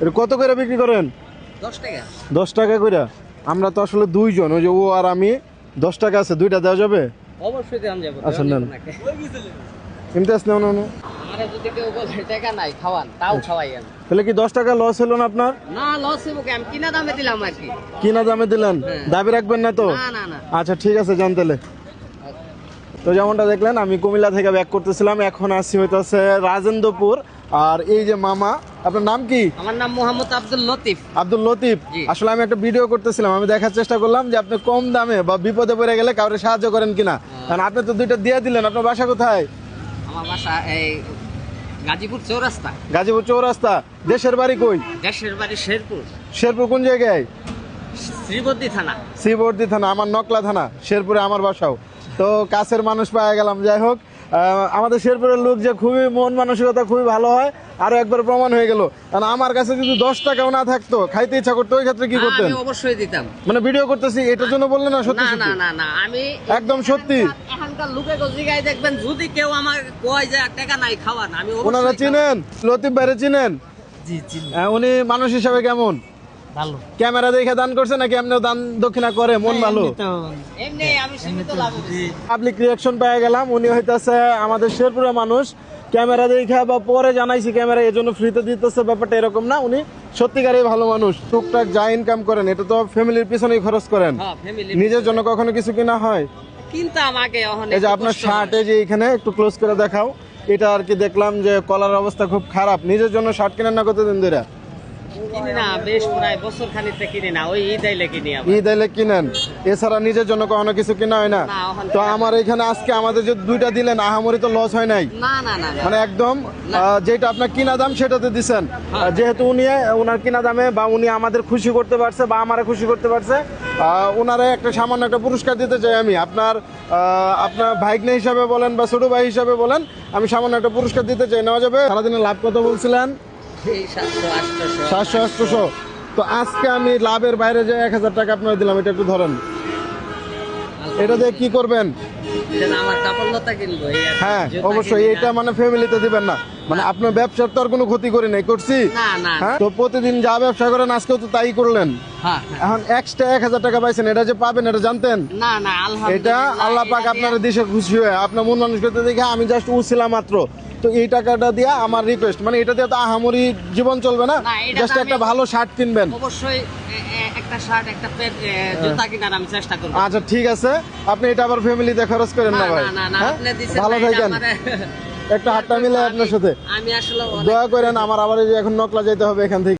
এটা কত করে বিক্রি করেন? 10 টাকা। 10 টাকা করে। আমরা তো আসলে দুইজন, ওই যে ও আর আমি। 10 টাকা আছে, দুইটা দেওয়া যাবে? অবশ্যই দেন যাবে। আচ্ছা নেন, কিনতে আসলে আমারে যদি কেউ বলে টাকা নাই খাওয়ান, তাও খাওয়াই আমি। তাহলে কি 10 টাকা লস হলো না আপনার? না লস হবে কি, আমি কিনা দামে দিলাম আর কি। কিনা দামে দিলেন, হ্যাঁ। দাবি রাখবেন না তো? না না না। আচ্ছা ঠিক আছে, যান তাহলে। তো যেমনটা দেখলেন, আমি কুমিল্লা থেকে ব্যাক করতেছিলাম, এখন আসছি হইতাছে রাজেন্দ্রপুর। আর এই যে মামা, আপনার নাম কি? আমার নাম মোহাম্মদ আব্দুল লতিফ। আব্দুল লতিফ। জি। আসলে আমি একটা ভিডিও করতেছিলাম, আমি দেখার চেষ্টা করলাম যে আপনি কম দামে বা বিপদে পড়ে গেলে কাউকে সাহায্য করেন কিনা। কারণ আপনি তো দুইটা দিয়ে দিলেন। আপনার বাসা কোথায়? আমার বাসা এই গাজীপুর চৌরাস্তা। গাজীপুর চৌরাস্তা। দেশের বাড়ি কই? দেশের বাড়ি শেরপুর। শেরপুর কোন জায়গায়? শ্রীবর্দী থানা। শ্রীবর্দী থানা, আমার নকলা থানা। শেরপুরে আমার বাসাও। তো কাছের মানুষ পাওয়া গেলাম। যাই হোক, আমাদের শেরপুরের লোক যে খুবই মন মানসিকতা খুবই ভালো হয়, আরো একবার প্রমাণ হয়ে গেল। কারণ আমার কাছে যদি 10 টাকাও না থাকতো, খাইতে ইচ্ছা করতো, ওই ক্ষেত্রে কি করতেন? আমি অবশ্যই দিতাম। মানে ভিডিও করতেছি এটার জন্য বললেন না? সত্যি না সত্যি না না না, আমি একদম সত্যি। এখানকার লোকে জিগায় দেখবেন, যদি কেউ আমার কয় যে টাকা নাই খাওয়ান, আমি ওনারা অবশ্যই চিনেন? লতিফ ভাইরে চিনেন? জি চিনি। উনি মানুষ হিসাবে কেমন? ভালো। ক্যামেরা দেখে দান করছে নাকি এমনিও দান দক্ষিণা করে? মন ভালো? এমনি আমি সীমিত লাভ দিছি। পাবলিক রিয়াকশন পেয়ে গেলাম। উনি হইতাছে আমাদের শেরপুরের মানুষ। ক্যামেরা দেখে বা পরে জানাইছি ক্যামেরা এই জন্য ফ্রিতে দিতেছে, ব্যাপারটা এরকম না। উনি সত্যিকারই ভালো মানুষ। টুকটাক যা ইনকাম করেন এটা তো ফ্যামিলির পিছনেই খরচ করেন। হ্যাঁ ফ্যামিলি। নিজের জন্য কখনো কিছু কিনা হয়? কিন্তু আমাকে এই যে আপনার শার্ট, এই যে এখানে একটু ক্লোজ করে দেখাও। এটা আর কি দেখলাম যে কলার অবস্থা খুব খারাপ। নিজের জন্য শার্ট কিনেন না কতদিন ধরে? কিনি না, বেশ প্রায় বছর খানিকতে কিনি না, ওই ঈদ আইলে কিনি আবার। ঈদ এলে কিনেন, এছাড়া নিজের জন্য কখনো কিছু কিনা হয় না? না, ওখান তো থেকে আমার এখানে আজকে আমাদের যে দুইটা দিলেন, আহামরি তো লস হয় নাই। না না না না। মানে একদম যেটা আপনার কিনা দাম সেটাতে দিচ্ছেন। যেহেতু উনি ওনার কিনা দামে বা উনি আমাদের খুশি করতে পারছে বা আমারে খুশি করতে পারছে, ওনারে একটা সামান্য একটা পুরস্কার দিতে চাই আমি। আপনার ভাইগনা হিসাবে বলেন বা ছোট ভাই হিসাবে বলেন, আমি সামান্য একটা পুরস্কার দিতে চাই। নেওয়া যাবে? সারাদিনে লাভ কত বলছিলেন? এই 700 800 700-800। তো আজকে আমি লাভের বাইরে যে 1000 টাকা আপনার দিলাম, এটা একটু ধরেন। এটা দিয়ে কি করবেন? এটা আমার কাপড় লতা কিনবো। এই আর কি। হ্যাঁ জুতা অবশ্যই, কিনি না। এটা মানে ফ্যামিলিতে দিবেন না। মানে আপনার ব্যবসার তো আর কোনো ক্ষতি করি নাই, করছি? না না। হ্যাঁ, তো প্রতিদিন যা ব্যবসা করেন আজকেও তো তাই করলেন। হ্যাঁ হ্যাঁ। এখন এক্সট্রা 1000 টাকা পাইছেন, এটা যে পাবেন এটা জানতেন? না না এটা আলহামদুলিল্লাহ। আল্লাহ পাক আপনার দেশে খুশি হয়ে আপনার মন মানুষ করতে দেখে আমি জাস্ট উছিলাম মাত্র। তো এই টাকাটা দিয়ে আমার রিকোয়েস্ট, মানে এটা দিয়ে তো আহামরি জীবন চলবে না, না, এটা জাস্ট তো একটা আমি- ভালো শার্ট কিনবেন। অবশ্যই একটা শার্ট একটা জুতা কেনার আমি চেষ্টা করব। আচ্ছা ঠিক আছে, আপনি এটা আবার ফ্যামিলিতে খরচ করেন না ভাই। না না, হ্যাঁ? আপনি দিছেন ভালো না, এটা থাকেন, আমারে- একটা হাতটা মিলে আপনার সাথে আমি আসলে দোয়া করেন। আমার আবার এই যে এখন নকলা যাইতে হবে এখান থেকে।